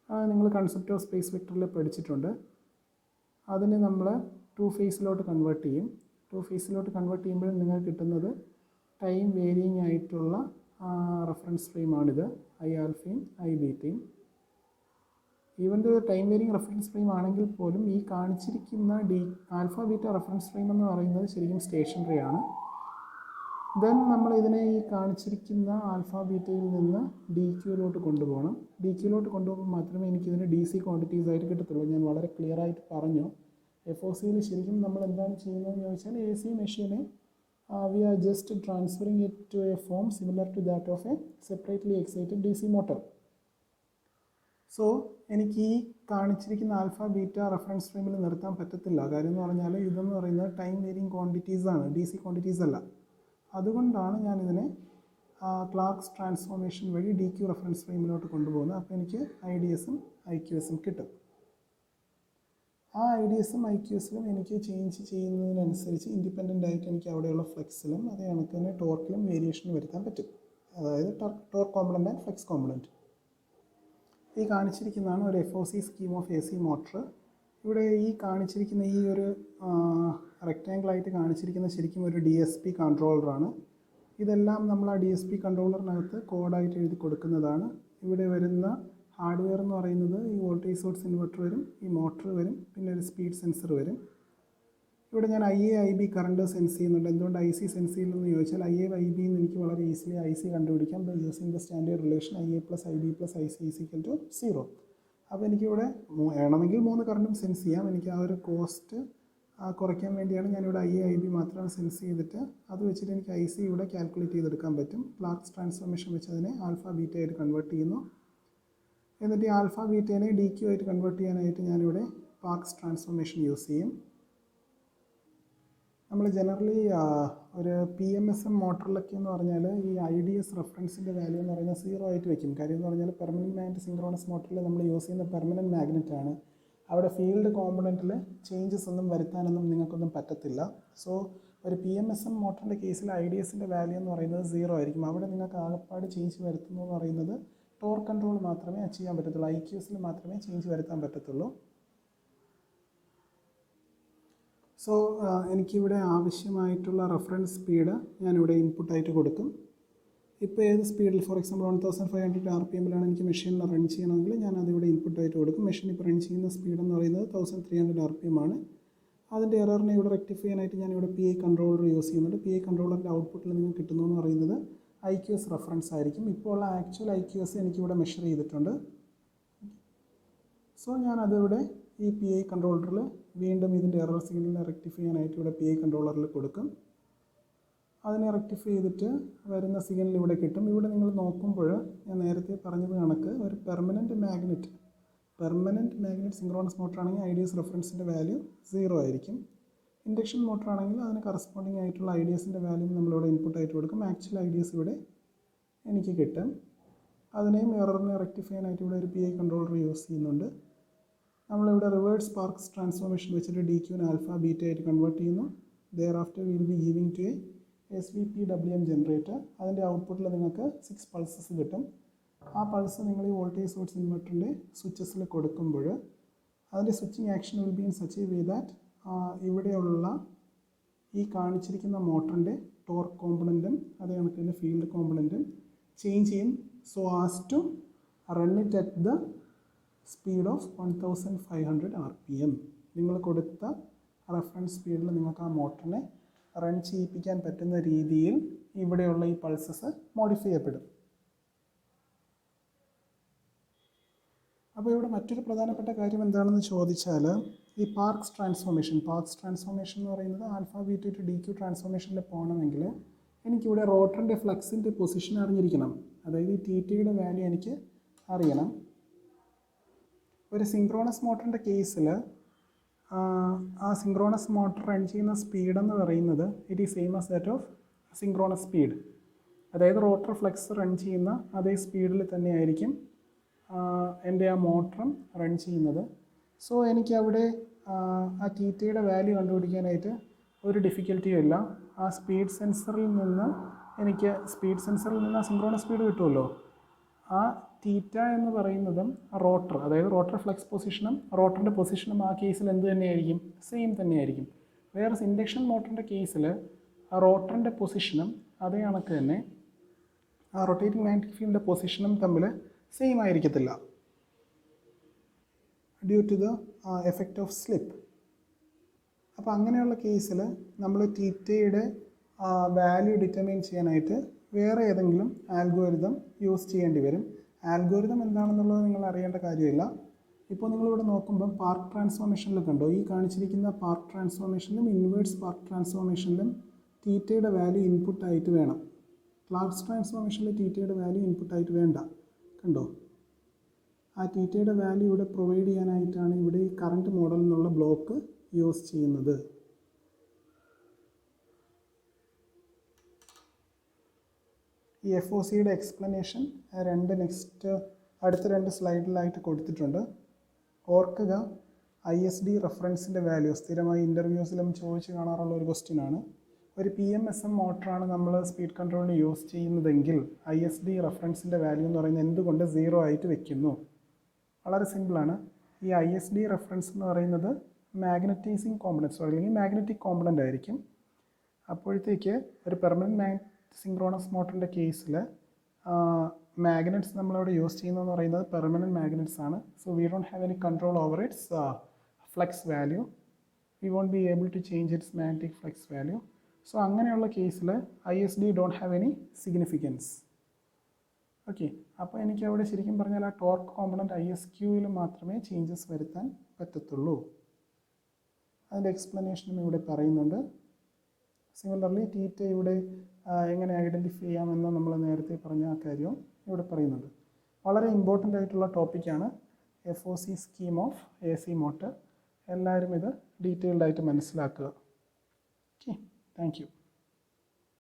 അത് നിങ്ങൾ കൺസെപ്റ്റ് ഓഫ് സ്പേസ് വെക്ടറിൽ പഠിച്ചിട്ടുണ്ട്. അതിനെ നമ്മൾ 2 ഫേസിലോട്ട് കൺവേർട്ട് ചെയ്യും. 2 ഫേസിലോട്ട് കൺവേർട്ട് ചെയ്യുമ്പോൾ നിങ്ങൾക്ക് കിട്ടുന്നത് ടൈം വേരിയിങ് ആയിട്ടുള്ള റെഫറൻസ് ഫ്രെയിമാണിത്, ഐ ആൽഫയും ഐ ബീറ്റയും. Even the time varying reference frame ആണെങ്കിൽ പോലും ഈ കാണിച്ചിരിക്കുന്ന ആൽഫ ബീറ്റ റെഫറൻസ് ഫ്രെയിം എന്ന് പറയുന്നത് ശരിക്കും സ്റ്റേഷനറി ആണ്. ദെൻ നമ്മൾ ഇതിനെ ഈ കാണിച്ചിരിക്കുന്ന ആൽഫ ബീറ്റയിൽ നിന്ന് ഡി ക്യൂയിലോട്ട് കൊണ്ടുപോകണം. ഡി ക്യൂയിലോട്ട് കൊണ്ടുപോകുമ്പോൾ മാത്രമേ എനിക്കിതിന് ഡി സി ക്വാണ്ടിറ്റീസ് ആയിട്ട് കിട്ടത്തുള്ളൂ. ഞാൻ വളരെ ക്ലിയർ ആയിട്ട് പറഞ്ഞു. എഫ് ഒ സിയിൽ ശരിക്കും നമ്മൾ എന്താണ് ചെയ്യുന്നതെന്ന് ചോദിച്ചാൽ, എ സി മെഷീനെ we are just transferring it to a form similar to that of a separately excited DC motor. So എനിക്ക് ഈ കാണിച്ചിരിക്കുന്ന ആൽഫ ബീറ്റ റെഫറൻസ് ഫ്രെയിമിൽ നിർത്താൻ പറ്റത്തില്ല. കാര്യം എന്ന് പറഞ്ഞാൽ ഇതെന്ന് പറയുന്നത് ടൈം വേരിയിങ് ക്വാണ്ടിറ്റീസ് ആണ്, ഡി സി ക്വാണ്ടിറ്റീസ് അല്ല. അതുകൊണ്ടാണ് ഞാനിതിനെ ക്ലാർക്സ് ട്രാൻസ്ഫോർമേഷൻ വഴി ഡി ക്യൂ റെഫറൻസ് ഫ്രെയിമിലോട്ട് കൊണ്ടുപോകുന്നത്. അപ്പോൾ എനിക്ക് ഐ ഡി എസും ഐ ക്യു എസും കിട്ടും. ആ ഐ ഡി എസും ഐ ക്യു എസിലും എനിക്ക് ചേഞ്ച് ചെയ്യുന്നതിനനുസരിച്ച് ഇൻഡിപെൻഡൻ്റ് ആയിട്ട് എനിക്ക് അവിടെയുള്ള ഫ്ലെക്സിലും അതേ കണക്ക് തന്നെ ടോർക്കിലും വേരിയേഷൻ വരുത്താൻ പറ്റും. അതായത് torque component and flex component. ഈ കാണിച്ചിരിക്കുന്നതാണ് ഒരു F O C scheme of A C motor. ഇവിടെ ഈ കാണിച്ചിരിക്കുന്ന ഈ ഒരു റെക്റ്റാങ്കിളായിട്ട് കാണിച്ചിരിക്കുന്ന ശരിക്കും ഒരു ഡി എസ് പി കൺട്രോളറാണ്. ഇതെല്ലാം നമ്മൾ ആ ഡി എസ് പി കൺട്രോളറിനകത്ത് കോഡായിട്ട് എഴുതി കൊടുക്കുന്നതാണ്. ഇവിടെ വരുന്ന ഹാർഡ്വെയർ എന്ന് പറയുന്നത് ഈ വോൾട്ടേജ് സോഴ്സ് ഇൻവെർട്ടർ വരും, ഈ മോട്ടർ വരും, പിന്നെ ഒരു സ്പീഡ് സെൻസർ വരും. ഇവിടെ ഞാൻ I A I B current sense ചെയ്യുന്നുണ്ട്. എന്തുകൊണ്ട് ഐ സി സെൻസ് ചെയ്യുന്നതെന്ന് ചോദിച്ചാൽ, ഐ എ ഐ ബി എന്ന് എനിക്ക് വളരെ ഈസിലി ഐ സി കണ്ടുപിടിക്കാം by using the standard relation I A plus I B plus I C is equal to 0. അപ്പോൾ എനിക്കിവിടെ വേണമെങ്കിൽ 3 കറണ്ടും സെൻസ് ചെയ്യാം. എനിക്ക് ആ ഒരു കോസ്റ്റ് കുറയ്ക്കാൻ വേണ്ടിയാണ് ഞാനിവിടെ ഐ എ ഐ ബി മാത്രം സെൻസ് ചെയ്തിട്ട് അത് വെച്ചിട്ട് എനിക്ക് ഐ സി ഇവിടെ കാൽക്കുലേറ്റ് ചെയ്തെടുക്കാൻ പറ്റും. ക്ലാർക്സ് ട്രാൻസ്ഫോർമേഷൻ വെച്ച് അതിനെ ആൽഫ ബീറ്റ ആയിട്ട് കൺവേർട്ട് ചെയ്യുന്നു. എന്നിട്ട് ഈ ആൽഫ ബീറ്റേനെ ഡി ക്യൂ ആയിട്ട് കൺവേർട്ട് ചെയ്യാനായിട്ട് ഞാനിവിടെ പാർക്സ് ട്രാൻസ്ഫോർമേഷൻ യൂസ് ചെയ്യും. നമ്മൾ ജനറലി ഒരു പി എം എസ് എം മോട്ടറിലൊക്കെ എന്ന് പറഞ്ഞാൽ ഈ ഐ ഡി എസ് റെഫറൻസിൻ്റെ വാല്യൂ എന്ന് പറയുന്നത് 0 ആയിട്ട് വയ്ക്കും. കാര്യം എന്ന് പറഞ്ഞാൽ പെർമനൻറ്റ് മാഗ്നറ്റ് സിങ്ക്രോണസ് മോട്ടറിൽ നമ്മൾ യൂസ് ചെയ്യുന്ന പെർമനൻറ്റ് മാഗ്നറ്റാണ്. അവിടെ ഫീൽഡ് കോമ്പണൻറ്റിൽ ചേഞ്ചസ് ഒന്നും വരുത്താനൊന്നും നിങ്ങൾക്കൊന്നും പറ്റത്തില്ല. സോ ഒരു പി എം എസ് എം മോട്ടറിൻ്റെ കേസിൽ ഐ ഡി എസിൻ്റെ വാല്യൂ എന്ന് പറയുന്നത് 0 ആയിരിക്കും. അവിടെ നിങ്ങൾക്ക് ആകപ്പാട് ചേഞ്ച് വരുത്തുന്നു എന്ന് പറയുന്നത് ടോർക്ക് കൺട്രോൾ മാത്രമേ അച്ചീവ് ചെയ്യാൻ പറ്റത്തുള്ളൂ. ഐ ക്യു എസിൽ മാത്രമേ ചേഞ്ച് വരുത്താൻ പറ്റത്തുള്ളൂ. സോ എനിക്കിവിടെ ആവശ്യമായിട്ടുള്ള റെഫറൻസ് സ്പീഡ് ഞാനിവിടെ ഇൻപുട്ടായിട്ട് കൊടുക്കും. ഇപ്പോൾ ഏത് സ്പീഡിൽ, ഫോർ എക്സാമ്പിൾ 1500 RPM-ലാണ് എനിക്ക് മെഷീനിൽ റൺ ചെയ്യണമെങ്കിൽ ഞാൻ അതിവിടെ ഇൻപുട്ടായിട്ട് കൊടുക്കും. മെഷീൻ ഇപ്പോൾ റൺ ചെയ്യുന്ന സ്പീഡ് എന്ന് പറയുന്നത് 1300 RPM ആണ്. അതിൻ്റെ എററിനെ ഇവിടെ റെക്ടിഫൈ ചെയ്യാനായിട്ട് ഞാനിവിടെ പി ഐ കൺട്രോളർ യൂസ് ചെയ്യുന്നുണ്ട്. പി ഐ കൺട്രോളറിൻ്റെ ഔട്ട്പുട്ടിൽ നിങ്ങൾക്ക് കിട്ടുന്നു എന്ന് പറയുന്നത് ഐ ക്യു എസ് റെഫറൻസ് ആയിരിക്കും. ഇപ്പോൾ ഉള്ള ആക്ച്വൽ ഐ ക്യു എസ് എനിക്കിവിടെ മെഷർ ചെയ്തിട്ടുണ്ട്. സോ ഞാനതിവിടെ ഈ പി ഐ കൺട്രോളറിൽ വീണ്ടും ഇതിൻ്റെ എറർ സിഗ്നലിനെ റെക്ടിഫൈ ചെയ്യാനായിട്ട് ഇവിടെ പി ഐ കൺട്രോളറിൽ കൊടുക്കും. അതിനെ റെക്ടിഫൈ ചെയ്തിട്ട് വരുന്ന സിഗ്നൽ ഇവിടെ കിട്ടും. ഇവിടെ നിങ്ങൾ നോക്കുമ്പോൾ ഞാൻ നേരത്തെ പറഞ്ഞത് കണക്ക് ഒരു പെർമനൻറ്റ് മാഗ്നറ്റ് സിങ്ക്രോണസ് മോട്ടർ ആണെങ്കിൽ ഐ ഡി എസ് റെഫറൻസിൻ്റെ വാല്യൂ 0 ആയിരിക്കും. ഇൻഡക്ഷൻ മോട്ടർ ആണെങ്കിൽ അതിന് കറസ്പോണ്ടിങ് ആയിട്ടുള്ള ഐ ഡി എസിൻ്റെ വാല്യൂ നമ്മളിവിടെ ഇൻപുട്ടായിട്ട് കൊടുക്കും. ആക്ച്വൽ ഐ ഡി എസ് ഇവിടെ എനിക്ക് കിട്ടും. അതിനെയും എററിനെ റെക്ടിഫൈ ചെയ്യാനായിട്ട് ഇവിടെ ഒരു പി ഐ കൺട്രോളർ യൂസ് ചെയ്യുന്നുണ്ട്. നമ്മളിവിടെ റിവേഴ്സ് പാർക്സ് ട്രാൻസ്ഫോർമേഷൻ വെച്ചിട്ട് ഡി ക്യൂവിന് ആൽഫ ബീറ്റ ആയിട്ട് കൺവേർട്ട് ചെയ്യുന്നു. Thereafter will be giving to a SVPWM generator. അതിൻ്റെ ഔട്ട്പുട്ടിൽ നിങ്ങൾക്ക് 6 പൾസസ് കിട്ടും. ആ പൾസ് നിങ്ങൾ ഈ വോൾട്ടേജ് സോഴ്സ് ഇൻവെർട്ടറിൻ്റെ സ്വിച്ചസിൽ കൊടുക്കുമ്പോൾ അതിൻ്റെ switching action will be in such a way that ഇവിടെയുള്ള ഈ കാണിച്ചിരിക്കുന്ന മോട്ടറിൻ്റെ ടോർക്ക് കോമ്പണൻറ്റും അതേ കണക്ക് തന്നെ ഫീൽഡ് കോമ്പണൻറ്റും ചേഞ്ച് ചെയ്യും. So as to run it at the speed of 1500 RPM. നിങ്ങൾ കൊടുത്ത റെഫറൻസ് സ്പീഡിൽ നിങ്ങൾക്ക് ആ മോട്ടറിനെ റൺ ചെയ്യിപ്പിക്കാൻ പറ്റുന്ന രീതിയിൽ ഇവിടെയുള്ള ഈ പൾസസ് മോഡിഫൈ ചെയ്യപ്പെടും. അപ്പോൾ ഇവിടെ മറ്റൊരു പ്രധാനപ്പെട്ട കാര്യം എന്താണെന്ന് ചോദിച്ചാൽ, ഈ പാർക്സ് ട്രാൻസ്ഫോർമേഷൻ എന്ന് പറയുന്നത് alpha B to D Q ട്രാൻസ്ഫോർമേഷനിൽ പോകണമെങ്കിൽ എനിക്കിവിടെ റോട്ടറിൻ്റെ ഫ്ലക്സിൻ്റെ പൊസിഷൻ അറിഞ്ഞിരിക്കണം. അതായത് ഈ തീറ്റയുടെ വാല്യൂ എനിക്ക് അറിയണം. ഒരു സിങ്ക്രോണസ് മോട്ടറിൻ്റെ കേസിൽ ആ സിങ്ക്രോണസ് മോട്ടർ റൺ ചെയ്യുന്ന സ്പീഡ് എന്ന് പറയുന്നത് it is same as that of synchronous speed. അതായത് റോട്ടർ ഫ്ലക്സ് റൺ ചെയ്യുന്ന അതേ സ്പീഡിൽ തന്നെയായിരിക്കും എൻ്റെ ആ മോട്ടറും റൺ ചെയ്യുന്നത്. സോ എനിക്കവിടെ ആ തീറ്റയുടെ വാല്യൂ കണ്ടുപിടിക്കാനായിട്ട് ഒരു ഡിഫിക്കൽറ്റിയും ഇല്ല. ആ സ്പീഡ് സെൻസറിൽ നിന്ന് ആ സിങ്ക്രോണസ് സ്പീഡ് കിട്ടുമല്ലോ. ആ തീറ്റ എന്ന് പറയുന്നതും റോട്ടർ, അതായത് റോട്ടർ ഫ്ലക്സ് പൊസിഷനും റോട്ടറിൻ്റെ പൊസിഷനും ആ കേസിൽ എന്ത് തന്നെയായിരിക്കും? സെയിം തന്നെയായിരിക്കും. വേറെ ഇൻഡക്ഷൻ മോട്ടറിൻ്റെ കേസിൽ റോട്ടറിൻ്റെ പൊസിഷനും അതേ കണക്ക് തന്നെ ആ റൊട്ടേറ്റിംഗ് മാഗ്നറ്റിക് ഫീൽഡിൻ്റെ പൊസിഷനും തമ്മിൽ സെയിം ആയിരിക്കത്തില്ല, due to the effect of slip. അപ്പോൾ അങ്ങനെയുള്ള കേസിൽ നമ്മൾ തീറ്റയുടെ വാല്യൂ ഡിറ്റർമൈൻ ചെയ്യാനായിട്ട് വേറെ ഏതെങ്കിലും ആൽഗോരിതം യൂസ് ചെയ്യേണ്ടി വരും. ആൽഗോരിതം എന്താണെന്നുള്ളത് നിങ്ങൾ അറിയേണ്ട കാര്യമില്ല. ഇപ്പോൾ നിങ്ങളിവിടെ നോക്കുമ്പം പാർക്ക് ട്രാൻസ്ഫോർമേഷനിൽ കണ്ടോ, ഈ കാണിച്ചിരിക്കുന്ന പാർക്ക് ട്രാൻസ്ഫോർമേഷനിലും ഇൻവേഴ്സ് പാർക്ക് ട്രാൻസ്ഫോർമേഷനിലും തീറ്റയുടെ വാല്യൂ ഇൻപുട്ടായിട്ട് വേണം. ക്ലാർക്സ് ട്രാൻസ്ഫോർമേഷനിൽ തീറ്റയുടെ വാല്യൂ ഇൻപുട്ടായിട്ട് വേണ്ട. കണ്ടോ, ആ തീറ്റയുടെ വാല്യൂ ഇവിടെ പ്രൊവൈഡ് ചെയ്യാനായിട്ടാണ് ഇവിടെ ഈ കറണ്ട് മോഡൽ എന്നുള്ള ബ്ലോക്ക് യൂസ് ചെയ്യുന്നത്. ഈ എഫ് ഒ സിയുടെ എക്സ്പ്ലനേഷൻ അടുത്ത രണ്ട് സ്ലൈഡിലായിട്ട് കൊടുത്തിട്ടുണ്ട്. ഓർക്കുക, ISD റെഫറൻസിൻ്റെ വാല്യൂ സ്ഥിരമായി ഇൻ്റർവ്യൂസിലും ചോദിച്ച് കാണാറുള്ള ഒരു ക്വസ്റ്റ്യനാണ്. ഒരു PMSM മോട്ടറാണ് നമ്മൾ സ്പീഡ് കൺട്രോളിന് യൂസ് ചെയ്യുന്നതെങ്കിൽ ISD റെഫറൻസിൻ്റെ വാല്യൂ എന്ന് പറയുന്നത് എന്തുകൊണ്ട് 0 ആയിട്ട് വെക്കുന്നു? വളരെ സിമ്പിളാണ്. ഈ ISD റെഫറൻസ് എന്ന് പറയുന്നത് മാഗ്നറ്റൈസിങ് കോമ്പണൻസ് അല്ലെങ്കിൽ മാഗ്നറ്റിക് കോമ്പണൻ്റ് ആയിരിക്കും. അപ്പോഴത്തേക്ക് ഒരു പെർമനൻറ്റ് സിങ്ക്രോണസ് മോട്ടറിൻ്റെ കേസിൽ മാഗ്നറ്റ്സ് നമ്മളവിടെ യൂസ് ചെയ്യുന്നതെന്ന് പറയുന്നത് പെർമനൻറ്റ് മാഗ്നറ്റ്സ് ആണ്. So we don't have any control over its flux value. We won't be able to change its magnetic flux value. So അങ്ങനെയുള്ള കേസിൽ ISD don't have any significance. Okay, അപ്പോൾ എനിക്ക് അവിടെ ശരിക്കും പറഞ്ഞാൽ ആ ടോർക്ക് കോമ്പണൻറ്റ് ISQയിൽ മാത്രമേ ചേഞ്ചസ് വരുത്താൻ പറ്റത്തുള്ളൂ. അതിൻ്റെ എക്സ്പ്ലനേഷനും ഇവിടെ പറയുന്നുണ്ട്. സിമിലർലി തീറ്റ ഇവിടെ എങ്ങനെ ഐഡൻറ്റിഫൈ ചെയ്യാമെന്ന് നമ്മൾ നേരത്തെ പറഞ്ഞ ആ കാര്യവും ഇവിടെ പറയുന്നുണ്ട്. വളരെ ഇമ്പോർട്ടൻ്റ് ആയിട്ടുള്ള ടോപ്പിക്കാണ് FOC scheme of AC motor. എല്ലാവരും ഇത് ഡീറ്റെയിൽഡായിട്ട് മനസ്സിലാക്കുക. Okay, thank you.